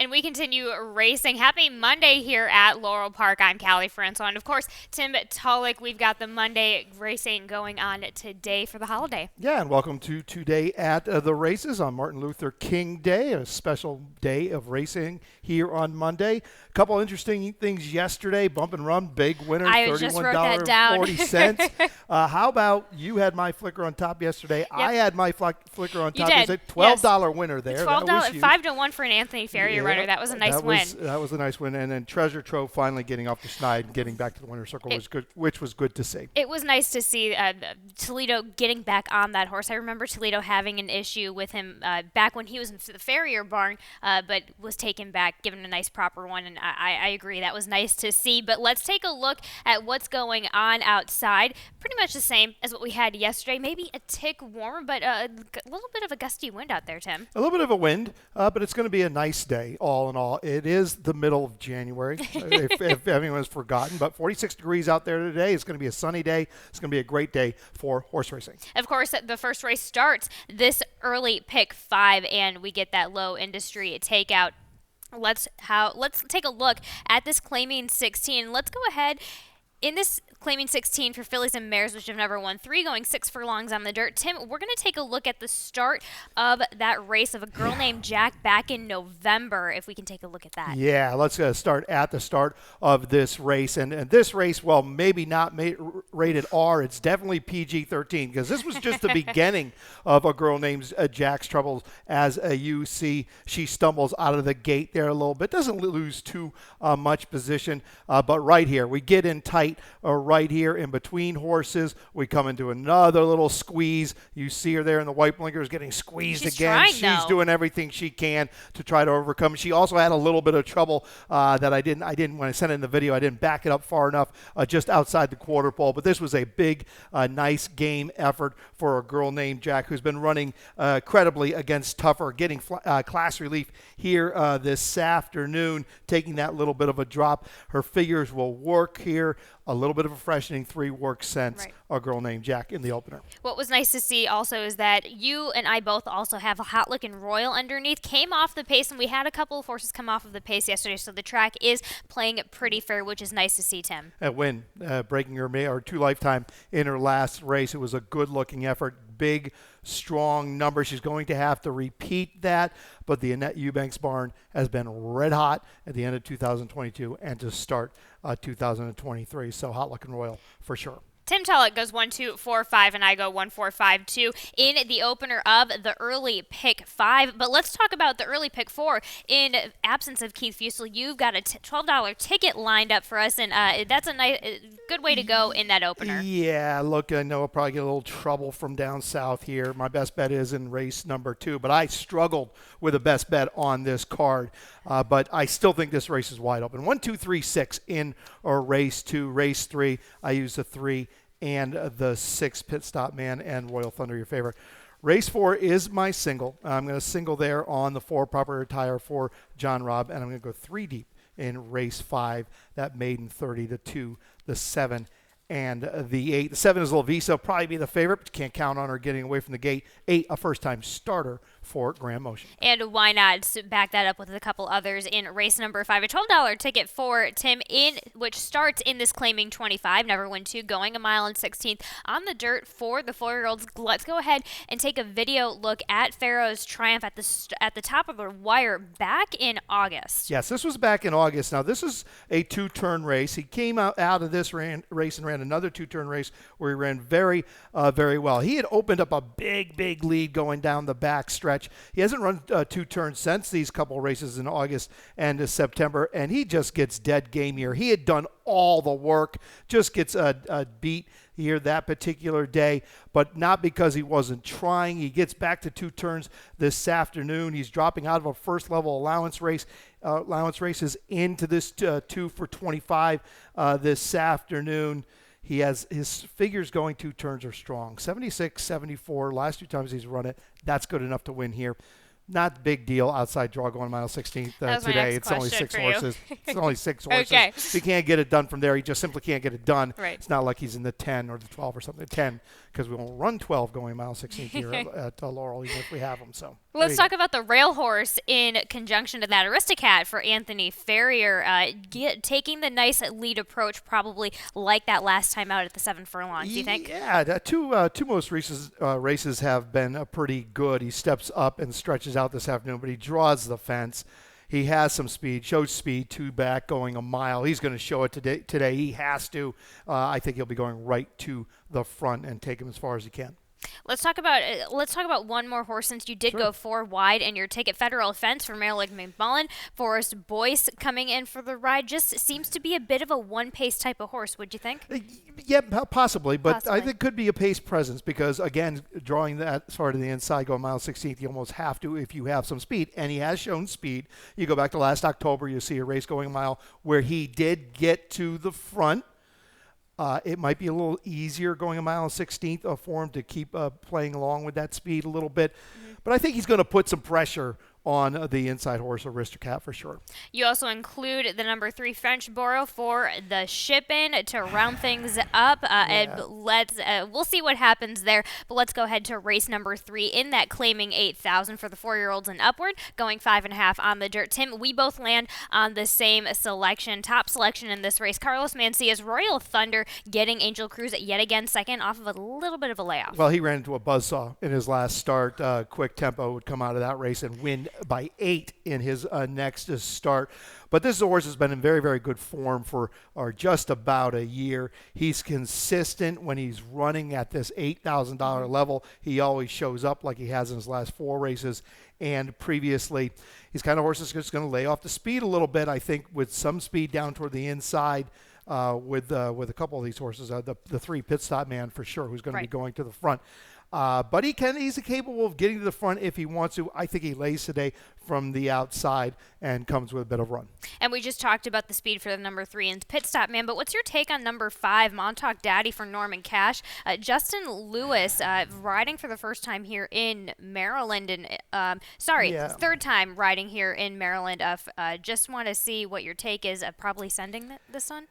And we continue racing. Happy Monday here at Laurel Park. I'm Callie Francois. And of course, Tim Tulloch, we've got the Monday racing going on today for the holiday. Yeah, and welcome to Today at the Races on Martin Luther King Day, a special day of racing here on Monday. A couple interesting things yesterday. Bump and Run, big winner, $31.40. How about you had my flicker on top yesterday? Yep. I had my flicker on top. It was a $12 winner there. $12, 5-1 for an Anthony Farrier runner. That was a nice win. That was a nice win. And then Treasure Trove finally getting off the schneid and getting back to the winner's circle was good, which was good to see. It was nice to see Toledo getting back on that horse. I remember Toledo having an issue with him back when he was in the Farrier barn, but was taken back, given a nice proper one. And I agree. That was nice to see. But let's take a look at what's going on outside. Pretty much the same as what we had yesterday. Maybe a tick warmer, but a little bit of a gusty wind out there, Tim. A little bit of a wind, but it's going to be a nice day, all in all. It is the middle of January, if anyone's forgotten. But 46 degrees out there today. It's going to be a sunny day. It's going to be a great day for horse racing. Of course, the first race starts this early pick 5, and we get that low industry takeout. Let's take a look at this claiming 16. Let's go ahead. In this claiming 16 for fillies and mares, which have never won 3, going 6 furlongs on the dirt. Tim, we're going to take a look at the start of that race of a girl named Jack back in November, if we can take a look at that. Yeah, let's start at the start of this race. And this race, well, maybe not rated R. It's definitely PG-13 because this was just the beginning of a girl named Jack's troubles. As you see, she stumbles out of the gate there a little bit. Doesn't lose too much position, but right here, we get in tight right here in between horses. We come into another little squeeze. You see her there in the white blinkers getting squeezed again. She's doing everything she can to try to overcome. She also had a little bit of trouble that I didn't when I sent it in the video, I didn't back it up far enough just outside the quarter pole. But this was a big, nice game effort for a girl named Jack who's been running credibly against tougher, getting class relief here this afternoon, taking that little bit of a drop. Her figures will work here. A little bit of a freshening 3 works since a girl named Jack in the opener. What was nice to see also is that you and I both also have a hot looking Royal underneath. Came off the pace, and we had a couple of horses come off of the pace yesterday, so the track is playing it pretty fair, which is nice to see, Tim. A win, breaking her 2 lifetime in her last race. It was a good-looking effort. Big, strong number. She's going to have to repeat that, but the Annette Eubanks barn has been red hot at the end of 2022 and to start 2023. So hot looking Royal for sure. Tim Tulloch goes 1, 2, 4, 5, and I go 1, 4, 5, 2 in the opener of the early pick 5. But let's talk about the early pick 4. In absence of Keith Fusel, you've got a $12 ticket lined up for us, and that's a nice, good way to go in that opener. Yeah, look, I know I'll probably get a little trouble from down south here. My best bet is in race number 2, but I struggled with a best bet on this card. But I still think this race is wide open. 1, 2, 3, 6 in race 2. Race 3, I use the 3 and the 6 Pit Stop Man and Royal Thunder, your favorite. Race 4 is my single. I'm going to single there on the 4 proper attire for John Robb, and I'm going to go 3 deep in race 5. That maiden 30, the 2, the 7, and the 8. The 7 is LEVISA, probably be the favorite, but you can't count on her getting away from the gate. 8, a first-time starter for Grand Motion. And why not back that up with a couple others in race number 5? A $12 ticket for Tim, which starts in this claiming 25, never win 2, going 1 mile and 16th on the dirt for the 4-year-olds. Let's go ahead and take a video look at PHARAOH'S triumph at the top of the wire back in August. Yes, this was back in August. Now, this is a 2-turn race. He came out of this race and ran another 2-turn race where he ran very, very well. He had opened up a big, big lead going down the back stretch. He hasn't run 2 turns since these couple races in August and September, and he just gets dead game here. He had done all the work, just gets beat here that particular day, but not because he wasn't trying. He gets back to 2 turns this afternoon. He's dropping out of a first-level allowance races into this 2 for 25 this afternoon. He has his figures going 2 turns are strong. 76, 74, last 2 times he's run it. That's good enough to win here. Not a big deal outside draw going mile 16th today. It's only 6 horses. It's only 6 horses. Okay. If he can't get it done from there, he just simply can't get it done. Right. It's not like he's in the 10 or the 12 or something. 10, because we won't run 12 going mile 16th here at Laurel, even if we have them. So There Let's you go. talk about the rail horse in conjunction to that Aristocat for Anthony Ferrier, taking the nice lead approach, probably like that last time out at the 7 furlongs. Do you think? Yeah, the two most races have been pretty good. He steps up and stretches out this afternoon, but he draws the fence. He has some speed, shows speed, 2 back, going a mile. He's going to show it today. He has to. I think he'll be going right to the front and take him as far as he can. Let's talk about one more horse since you did go 4 wide in your ticket. Federal Offense for Marilyn McMullen. Forrest Boyce coming in for the ride. Just seems to be a bit of a one-pace type of horse. Would you think? Yeah, possibly, but Possibly. I think could be a pace presence because, again, drawing that far to the inside, going mile 16th, you almost have to if you have some speed, and he has shown speed. You go back to last October, you see a race going a mile where he did get to the front. It might be a little easier going a mile and 16th for him to keep playing along with that speed a little bit. But I think he's going to put some pressure on the inside horse, Aristocat, for sure. You also include the number 3 French Borough for the ship-in to round things up. And we'll see what happens there. But let's go ahead to race number 3 in that claiming 8,000 for the 4-year-olds and upward, going 5.5 on the dirt. Tim, we both land on the same selection. Top selection in this race, Carlos Mencia's Royal Thunder, getting Angel Cruz yet again second off of a little bit of a layoff. Well, he ran into a buzzsaw in his last start. Quick Tempo would come out of that race and win by 8 in his next start. But this horse has been in very, very good form for just about a year. He's consistent when he's running at this $8,000 level. He always shows up like he has in his last 4 races and previously. He's kind of horse that's just going to lay off the speed a little bit, I think, with some speed down toward the inside. With a couple of these horses, the 3 Pit Stop Man for sure, who's going to be going to the front. But he's capable of getting to the front if he wants to. I think he lays today from the outside and comes with a bit of run. And we just talked about the speed for the number 3 and Pit Stop Man, but what's your take on number 5, Montauk Daddy for Norman Cash? Justin Lewis riding for the first time here in Maryland, and third time riding here in Maryland. Just want to see what your take is of probably sending this one.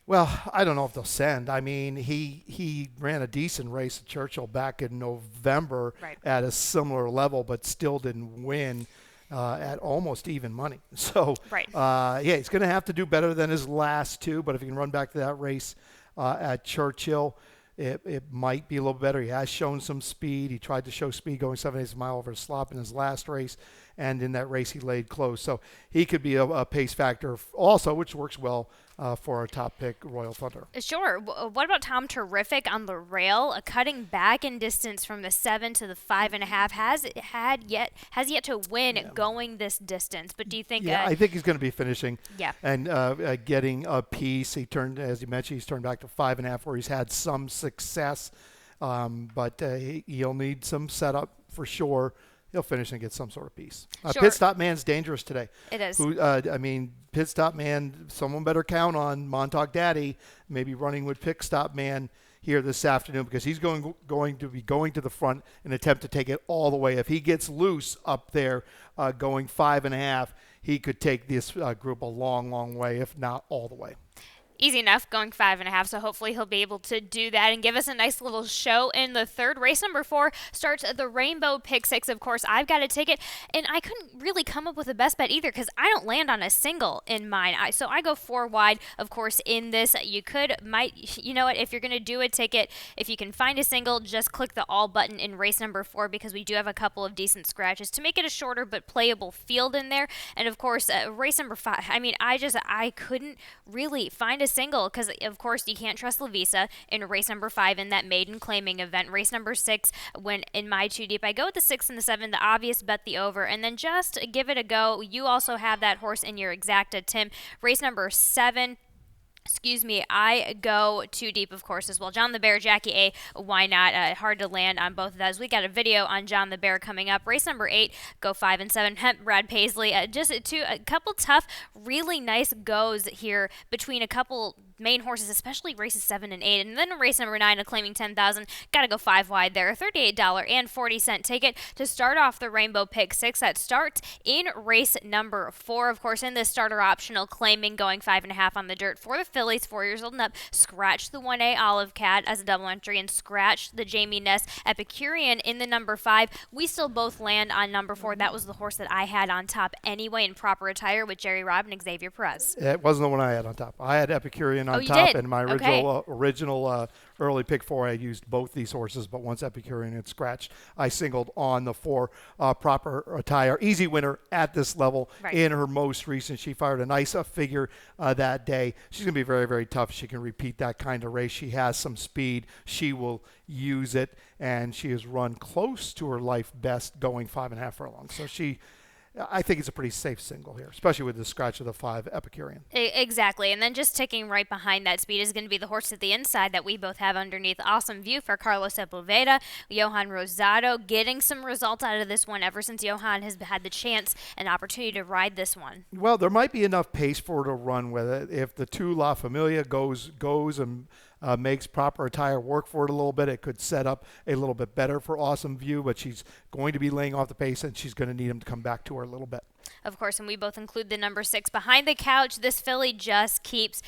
Well, I don't know if they'll send. I mean, he ran a decent race at Churchill back in November at a similar level, but still didn't win at almost even money. So, he's going to have to do better than his last 2, but if he can run back to that race at Churchill, it might be a little better. He has shown some speed. He tried to show speed going 7/8 mile over a slop in his last race, and in that race he laid close. So he could be a pace factor also, which works well for our top pick, Royal Thunder. Sure. What about Tom Terrific on the rail, cutting back in distance from the 7 to the 5.5? Has yet to win going this distance. But do you think? I think he's going to be finishing. Yeah. And getting a piece. He turned, as you mentioned, he's turned back to 5.5, where he's had some success. But he'll need some setup for sure. He'll finish and get some sort of piece. Sure. Pit Stop Man's dangerous today. It is. Pit Stop Man, someone better count on Montauk Daddy, maybe running with Pit Stop Man here this afternoon, because he's going to be going to the front and attempt to take it all the way. If he gets loose up there going 5.5, he could take this group a long, long way, if not all the way. Easy enough, going 5.5, so hopefully he'll be able to do that and give us a nice little show in the third. Race number 4 starts the Rainbow Pick 6. Of course, I've got a ticket, and I couldn't really come up with a best bet either because I don't land on a single in mine. So I go 4 wide, of course, in this. You know what, if you're going to do a ticket, if you can find a single, just click the all button in race number 4 because we do have a couple of decent scratches to make it a shorter but playable field in there. And, of course, race number 5, I couldn't really find a single because, of course, you can't trust LEVISA in race number 5 in that maiden claiming event. Race number 6, when in my 2 deep, I go with the 6 and the 7, the obvious bet the over, and then just give it a go. You also have that horse in your exacta, Tim. Race number 7, I go 2 deep, of course, as well. John the Bear, Jackie A, why not? Hard to land on both of those. We got a video on John the Bear coming up. Race number 8, go 5 and 7, Hemp, Brad Paisley. A couple tough, really nice goes here between a couple main horses, especially races 7 and 8. And then race number 9, a claiming 10,000. Got to go 5 wide there. A $38.40 ticket to start off the Rainbow Pick 6. That starts in race number 4. Of course, in this starter optional, claiming going 5.5 on the dirt for the fillies, 4 years old and up. Scratch the 1A Olive Cat as a double entry and scratch the Jamie Ness Epicurean in the number 5. We still both land on number 4. That was the horse that I had on top anyway in proper attire with Jerry Robb and Xavier Perez. It wasn't the one I had on top. I had Epicurean on you top, did? and my Okay. original early pick 4, I used both these horses, but once Epicurean had scratched, I singled on the 4 proper attire. Easy winner at this level in her most recent. She fired a nice figure that day. She's going to be very, very tough. She can repeat that kind of race. She has some speed. She will use it, and she has run close to her life best going 5.5 furlongs. So I think it's a pretty safe single here, especially with the scratch of the 5 Epicurean. Exactly. And then just ticking right behind that speed is going to be the horse at the inside that we both have underneath. Awesome View for Carlos Sepulveda. Johan Rosado getting some results out of this one ever since Johan has had the chance and opportunity to ride this one. Well, there might be enough pace for her to run with it. If the 2 La Familia goes and makes proper attire work for it a little bit, it could set up a little bit better for Awesome View, but she's going to be laying off the pace, and she's going to need him to come back to her a little bit. Of course, and we both include the number 6 behind the couch. This filly just keeps,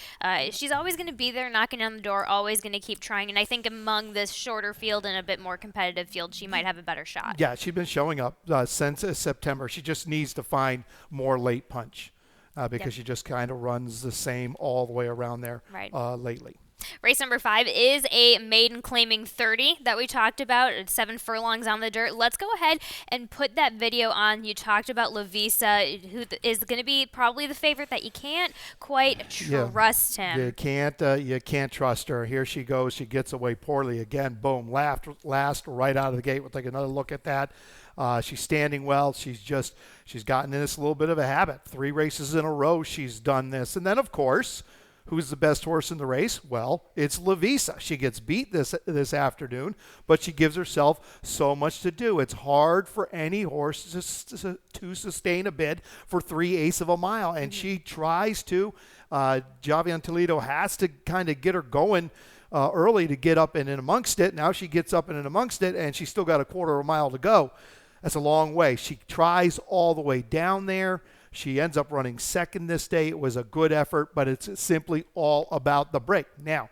she's always going to be there knocking on the door, always going to keep trying. And I think among this shorter field and a bit more competitive field, she might have a better shot. Yeah, she's been showing up since September. She just needs to find more late punch because she just kind of runs the same all the way around there lately. Race number 5 is a maiden claiming 30 that we talked about. It's 7 furlongs on the dirt. Let's go ahead and put that video on. You talked about LEVISA, who is going to be probably the favorite that you can't quite trust him. You can't trust her. Here she goes. She gets away poorly again. Boom, last right out of the gate. We'll take another look at that. She's standing well. She's gotten in this little bit of a habit. 3 races in a row she's done this. And then, of course, who's the best horse in the race? Well, it's LEVISA. She gets beat this afternoon, but she gives herself so much to do. It's hard for any horse to sustain a bid for 3/8 of a mile, and she tries to. Javion Toledo has to kind of get her going early to get up and in amongst it. Now she gets up and in amongst it, and she's still got a 1/4 of a mile to go. That's a long way. She tries all the way down there. She ends up running second this day. It was a good effort, but it's simply all about the break. Now,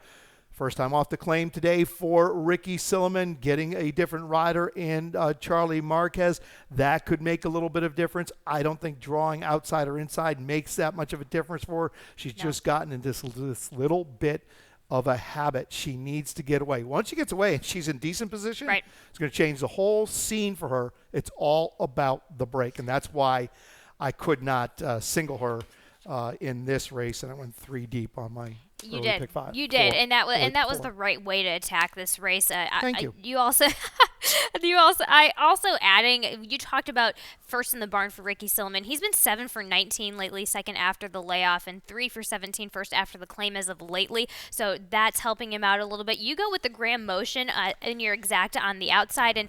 first time off the claim today for Ricky Silliman, getting a different rider in Charlie Marquez. That could make a little bit of difference. I don't think drawing outside or inside makes that much of a difference for her. She's just gotten into this little bit of a habit. She needs to get away. Once she gets away and she's in decent position, it's going to change the whole scene for her. It's all about the break, and that's why I could not single her in this race, and I went 3 deep on my pick 5. You did, and that was the right way to attack this race. Thank you. You also adding. You talked about first in the barn for Ricky Silliman. He's been 7 for 19 lately, second after the layoff, and 3 for 17 first after the claim as of lately. So that's helping him out a little bit. You go with the Graham Motion in your exacta on the outside, and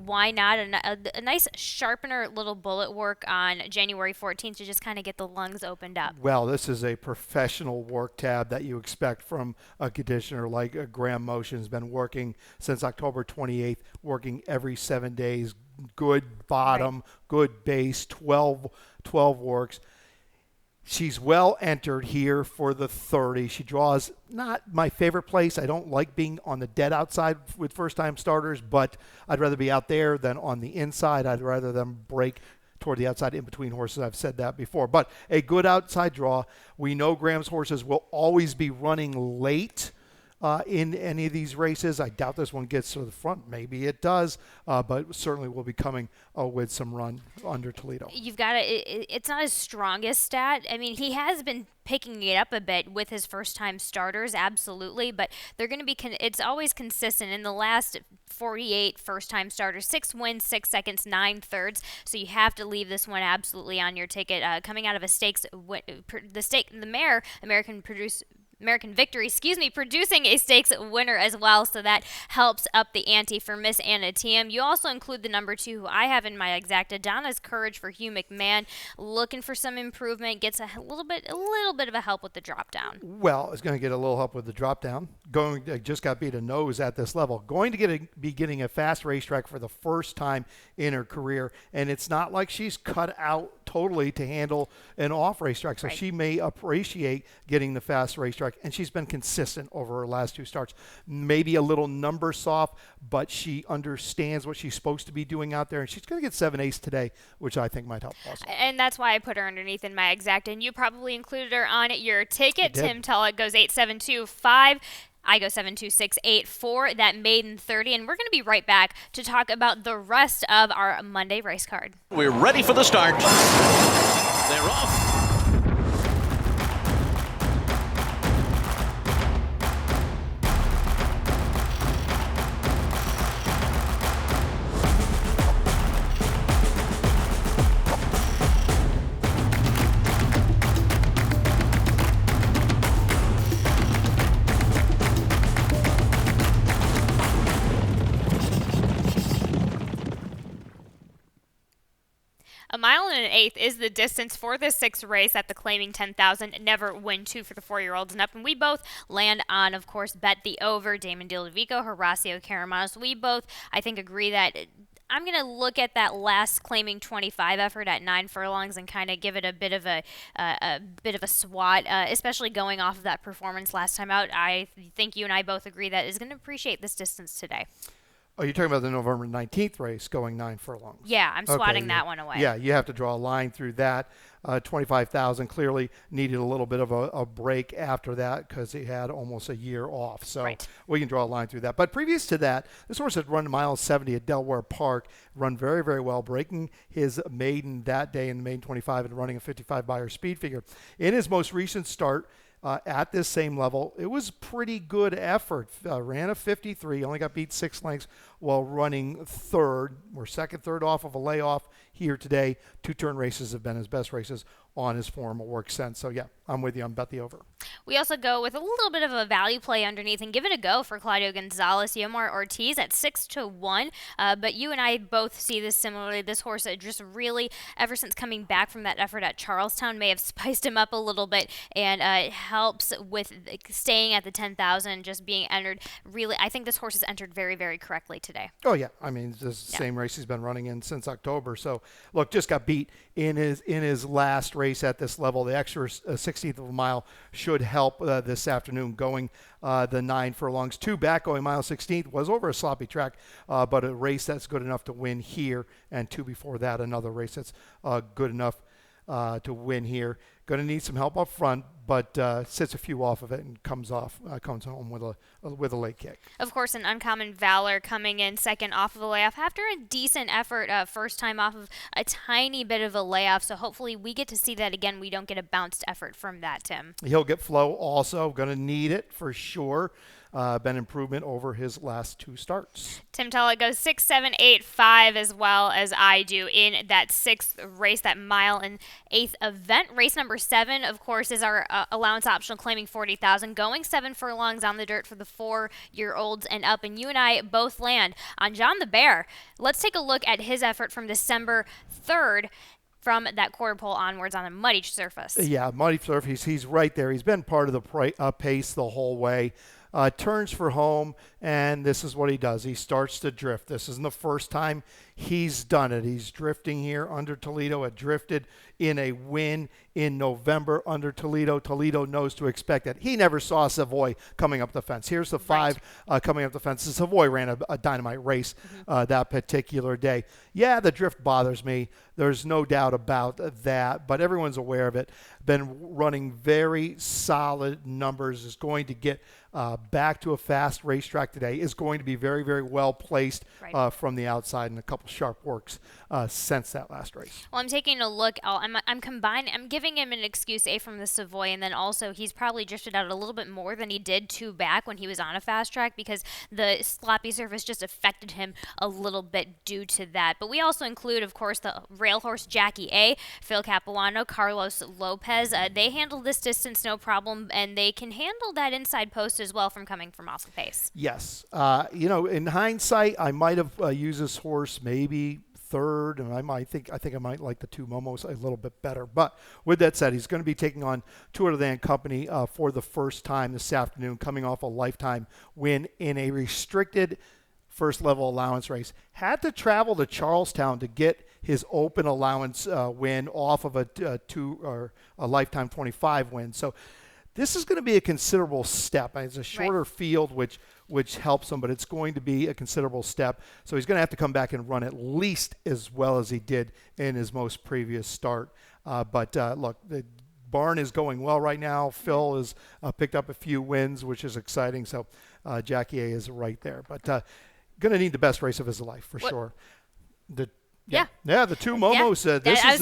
why not a nice sharpener little bullet work on January 14th to just kind of get the lungs opened up. Well, this is a professional work tab that you expect from a conditioner like Graham Motion. Has been working since October 28th, working every 7 days. Good bottom, good base, 12 works. She's well entered here for the 30. She draws not my favorite place. I don't like being on the dead outside with first-time starters, but I'd rather be out there than on the inside. I'd rather them break toward the outside in between horses. I've said that before. But a good outside draw. We know Graham's horses will always be running late in any of these races. I doubt this one gets to the front. Maybe it does, but certainly will be coming with some run under Toledo. You've got it's not his strongest stat. I mean, he has been picking it up a bit with his first-time starters, absolutely, but they're going to be it's always consistent. In the last 48 first-time starters, 6 wins, 6 seconds, 9 thirds, so you have to leave this one absolutely on your ticket. Coming out of a stakes, the mare, American Victory, producing a stakes winner as well, so that helps up the ante for Miss Anna Tiem. You also include the number 2, who I have in my exacta, Donna's Courage for Hugh McMahon, looking for some improvement, gets a little bit of a help with the drop down. Well, it's going to get a little help with the drop down. Just got beat a nose at this level. Going to be getting a fast racetrack for the first time in her career, and it's not like she's cut out totally to handle an off racetrack, so she may appreciate getting the fast racetrack, and she's been consistent over her last 2 starts. Maybe a little number soft, but she understands what she's supposed to be doing out there, and she's going to get 7/8 today, which I think might help also. And that's why I put her underneath in my exact, and you probably included her on your ticket. Tim Tullett goes 8-7-2-5. I go 7-2-6-8 for that maiden 30, and we're going to be right back to talk about the rest of our Monday race card. We're ready for the start. They're off. A mile and an eighth is the distance for the 6th race at the Claiming 10,000 Never Win 2 for the 4-year-olds and up. And we both land on, of course, Bet the Over, Damon DeLavico, Horacio Caramanos. We both, I think, agree that I'm going to look at that last Claiming 25 effort at 9 furlongs and kind of give it a bit of a swat, especially going off of that performance last time out. I think you and I both agree that is going to appreciate this distance today. Oh, you're talking about the November 19th race going 9 furlongs. Yeah, I'm swatting that one away. Yeah, you have to draw a line through that. 25,000 clearly needed a little bit of a break after that because he had almost a year off. So we can draw a line through that. But previous to that, this horse had run mile 70 at Delaware Park, run very, very well, breaking his maiden that day in the maiden 25 and running a 55 by her speed figure. In his most recent start, at this same level, it was pretty good effort. Ran a 53, only got beat 6 lengths while running third. We're second, third off of a layoff here today. 2-turn races have been his best races on his form of work since. So, yeah, I'm with you on Bet the Over. We also go with a little bit of a value play underneath and give it a go for Claudio Gonzalez, Yomar Ortiz at 6-1. But you and I both see this similarly. This horse just really, ever since coming back from that effort at Charlestown, may have spiced him up a little bit and helps with staying at the 10,000, just being entered. Really, I think this horse is entered very, very correctly today. Oh, yeah. I mean, it's the same race he's been running in since October. So, look, just got beat in his last race at this level. The extra 16th of a mile should help this afternoon going the 9 furlongs. 2 back going mile 16th was over a sloppy track, but a race that's good enough to win here, and 2 before that, another race that's good enough to win here. Going to need some help up front, but sits a few off of it and comes home with a late kick. Of course, an Uncommon Valor coming in second off of a layoff after a decent effort, first time off of a tiny bit of a layoff. So hopefully we get to see that again. We don't get a bounced effort from that, Tim. He'll get flow also. Going to need it for sure. Been improvement over his last 2 starts. Tim Tullett goes 6-7-8-5 as well as I do in that 6th race, that mile and 8th event. Race number 7, of course, is our allowance optional Claiming 40,000, going 7 furlongs on the dirt for the 4-year-olds and up. And you and I both land on John the Bear. Let's take a look at his effort from December 3rd. From that quarter pole onwards on a muddy surface. Yeah, muddy surface. He's right there. He's been part of the pace the whole way. Turns for home, and this is what he does. He starts to drift. This isn't the first time he's done it. He's drifting here under Toledo. It drifted in a win in November under Toledo. Toledo knows to expect it. He never saw Savoy coming up the fence. Here's the 5 coming up the fence. Savoy ran a dynamite race that particular day. Yeah, the drift bothers me. There's no doubt about that, but everyone's aware of it. Been running very solid numbers. Is going to get back to a fast racetrack today. Is going to be very, very well placed from the outside in a couple sharp works since that last race. Well, I'm taking a look. I'm combining. I'm giving him an excuse A from the Savoy, and then also he's probably drifted out a little bit more than he did 2 back when he was on a fast track because the sloppy surface just affected him a little bit due to that. But we also include, of course, the rail horse Jackie A, Phil Capuano, Carlos Lopez. They handle this distance no problem, and they can handle that inside post as well from coming from off the pace. Yes. In hindsight, I might have used this horse maybe third, and I think I might like the 2 Momos a little bit better. But with that said, he's going to be taking on Tour de the Company for the first time this afternoon, coming off a lifetime win in a restricted first level allowance race. Had to travel to Charlestown to get his open allowance win off of a lifetime 25 win. So this is going to be a considerable step. It's a shorter field, which helps him, but it's going to be a considerable step. So he's going to have to come back and run at least as well as he did in his most previous start. But look, the barn is going well right now. Phil has picked up a few wins, which is exciting. So Jackie A is right there. But going to need the best race of his life for sure. The 2 Momos. That's what I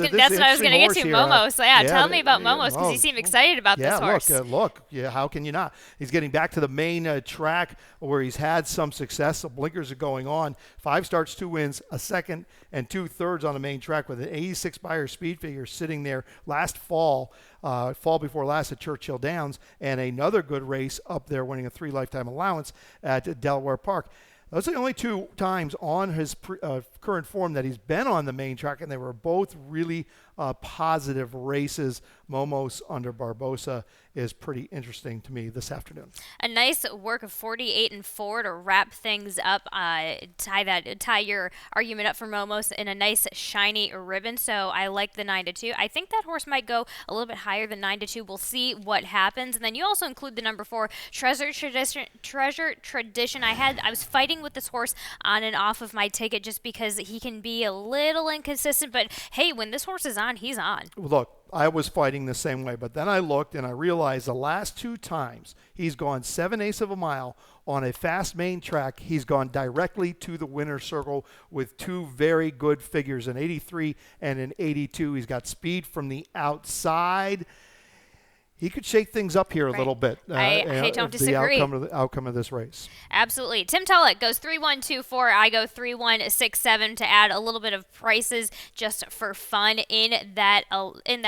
was going to get to, Momos. Tell me about Momos because you seem excited about this horse. Look, how can you not? He's getting back to the main track where he's had some success. The blinkers are going on. 5 starts, 2 wins, a second, and 2/3 on the main track with an 86 Beyer speed figure sitting there last fall before last at Churchill Downs, and another good race up there winning a 3 lifetime allowance at Delaware Park. Those are the only 2 times on his current form that he's been on the main track, and they were both really positive races. Momos under Barbosa is pretty interesting to me this afternoon. A nice work of 48-4 to wrap things up, tie your argument up for Momos in a nice shiny ribbon. So I like the 9-2. I think that horse might go a little bit higher than 9-2. We'll see what happens. And then you also include the number 4, Treasure Tradition. I was fighting with this horse on and off of my ticket just because he can be a little inconsistent. But hey, when this horse is on, he's on. Look, I was fighting the same way, but then I looked and I realized the last 2 times he's gone 7/8 of a mile on a fast main track, he's gone directly to the winner's circle with 2 very good figures, an 83 and an 82. He's got speed from the outside. He could shake things up here a little bit. I don't disagree. The outcome of this race. Absolutely. Tim Tullett goes 3-1-2-4. I go 3-1-6-7 to add a little bit of prices just for fun in that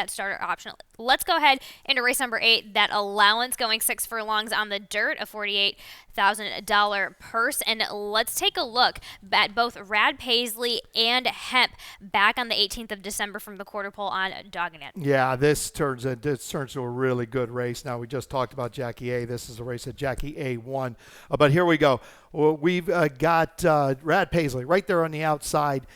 starter option. Let's go ahead into race number 8. That allowance going 6 furlongs on the dirt, a $48,000 purse. And let's take a look at both Rad Paisley and Hemp back on the 18th of December from the quarter pole on Dogginant. Yeah, this turns to a really good race. Now, we just talked about Jackie A. This is a race that Jackie A won. But here we go. Well, we've got Rad Paisley right there on the outside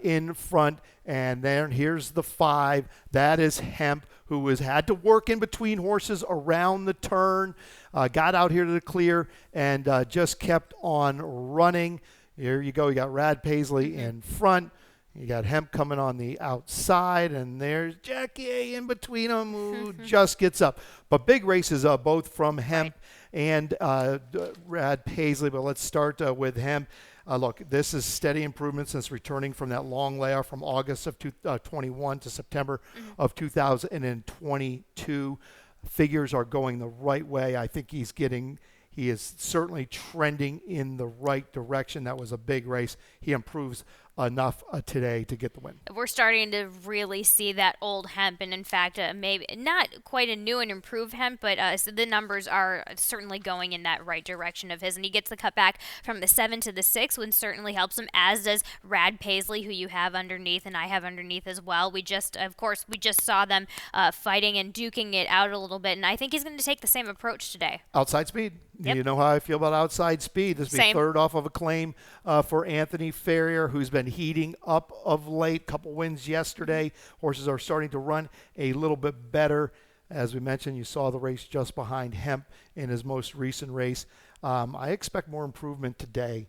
in front. And then here's the 5. That is Hemp, who has had to work in between horses around the turn, got out here to the clear, and just kept on running. Here you go. You got Rad Paisley in front. You got Hemp coming on the outside, and there's Jackie A in between them who just gets up. But big races both from Hemp and Rad Paisley. But let's start with Hemp. Look, this is steady improvement since returning from that long layoff from August of 2021 to September of 2022. Figures are going the right way. I think he is certainly trending in the right direction. That was a big race. He improves enough today to get the win. We're starting to really see that old Hemp, and in fact, maybe not quite a new and improved Hemp, but so the numbers are certainly going in that right direction of his, and he gets the cut back from the 7 to the 6, which certainly helps him, as does Rad Paisley, who you have underneath, and I have underneath as well. We just saw them fighting and duking it out a little bit, and I think he's going to take the same approach today. Outside speed. Yep. You know how I feel about outside speed. This will be third off of a claim for Anthony Ferrier, who's been heating up of late. Couple wins yesterday. Horses are starting to run a little bit better. As we mentioned, you saw the race just behind Hemp in his most recent race. I expect more improvement today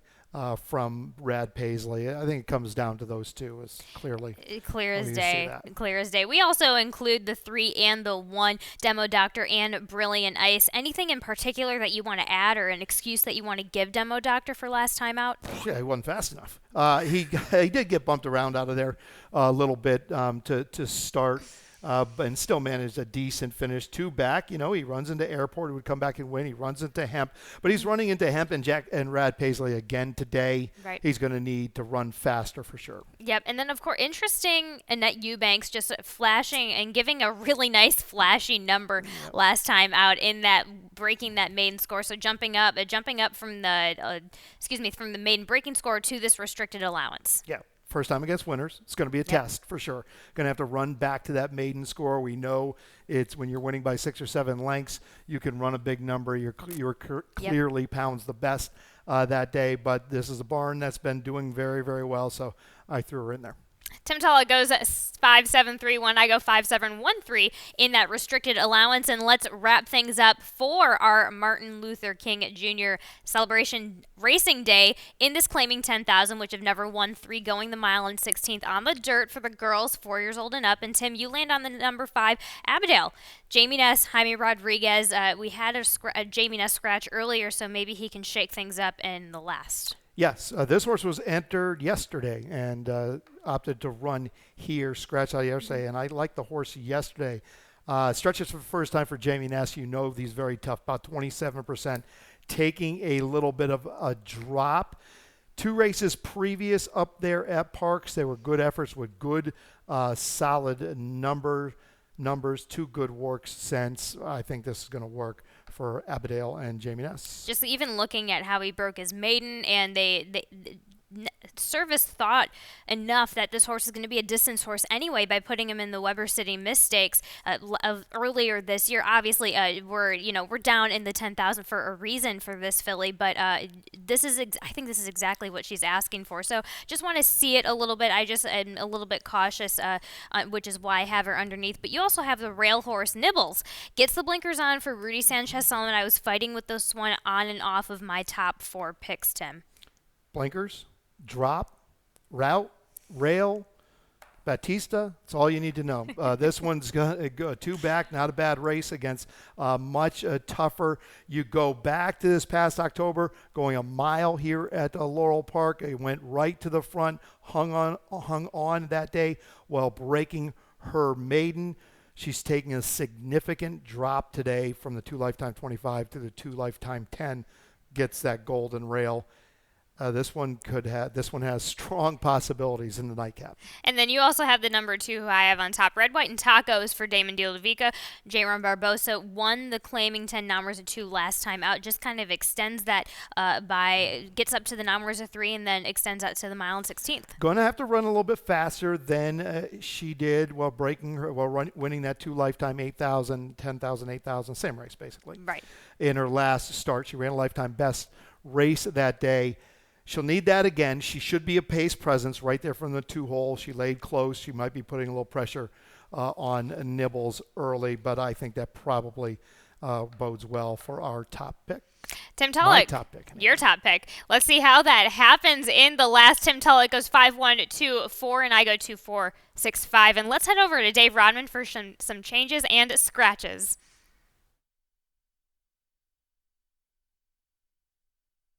from Rad Paisley. I think it comes down to those two. Is clearly Clear as when you see day. that. Clear as day. We also include the 3 and the 1, Demo Doctor and Brilliant Ice. Anything in particular that you want to add or an excuse that you want to give Demo Doctor for last time out? Yeah, he wasn't fast enough. He did get bumped around out of there a little bit to start. And still managed a decent finish. 2 back. He runs into Airport. He would come back and win. He runs into Hemp. But he's running into Hemp and Rad Paisley again today. Right. He's going to need to run faster for sure. Yep. And then, of course, interesting Annette Eubanks just flashing and giving a really nice flashy number last time out in that breaking that maiden score. So jumping up from the maiden breaking score to this restricted allowance. Yeah. First time against winners. It's going to be a test for sure. Going to have to run back to that maiden score. We know it's when you're winning by 6 or 7 lengths, you can run a big number. You're clearly pounds the best that day. But this is a barn that's been doing very, very well. So I threw her in there. Tim Tulloch goes at 5.731. I go 5.713 in that restricted allowance. And let's wrap things up for our Martin Luther King Jr. Celebration Racing Day in this claiming 10,000, which have never won 3 going the mile and 16th on the dirt for the girls 4 years old and up. And Tim, you land on the number 5, Abadale. Jamie Ness, Jaime Rodriguez. We had a Jamie Ness scratch earlier, so maybe he can shake things up in the last. Yes, this horse was entered yesterday and opted to run here, scratch out yesterday, and I liked the horse yesterday. Stretches for the first time for Jamie Ness. He's very tough, about 27%, taking a little bit of a drop. 2 races previous up there at Parks, they were good efforts with good, solid numbers, 2 good works since. I think this is going to work for Abadale and Jamie Ness. Just even looking at how he broke his maiden, and they Service thought enough that this horse is going to be a distance horse anyway by putting him in the Weber City Mistakes earlier this year. Obviously, we're down in the 10,000 for a reason for this filly, but I think this is exactly what she's asking for. So just want to see it a little bit. I just am a little bit cautious, which is why I have her underneath. But you also have the rail horse Nibbles. Gets the blinkers on for Rudy Sanchez-Solomon. I was fighting with this one on and off of my top 4 picks, Tim. Blinkers, drop, route, rail, Batista. That's all you need to know. This one's going to go 2 back, not a bad race against much tougher. You go back to this past October, going a mile here at Laurel Park. It went right to the front, hung on that day while breaking her maiden. She's taking a significant drop today from the 2 Lifetime 25 to the 2 Lifetime 10. Gets that golden rail. This one has strong possibilities in the nightcap. And then you also have the number 2 who I have on top, Red, White, and Tacos for Damon De La Vica. J-Ron Barbosa won the claiming 10 numbers of 2 last time out. Just kind of extends that gets up to the numbers of 3 and then extends out to the mile and 16th. Going to have to run a little bit faster than she did while winning that 2 Lifetime 8,000, 10,000, 8,000, same race basically. Right. In her last start, she ran a lifetime best race that day. She'll need that again. She should be a pace presence right there from the 2 hole. She laid close. She might be putting a little pressure on Nibbles early, but I think that probably bodes well for our top pick. Tim Tulloch, My top pick. Your top pick. Let's see how that happens in the last. Tim Tulloch goes 5-1-2-4, and I go 2-4-6-5. And let's head over to Dave Rodman for some changes and scratches.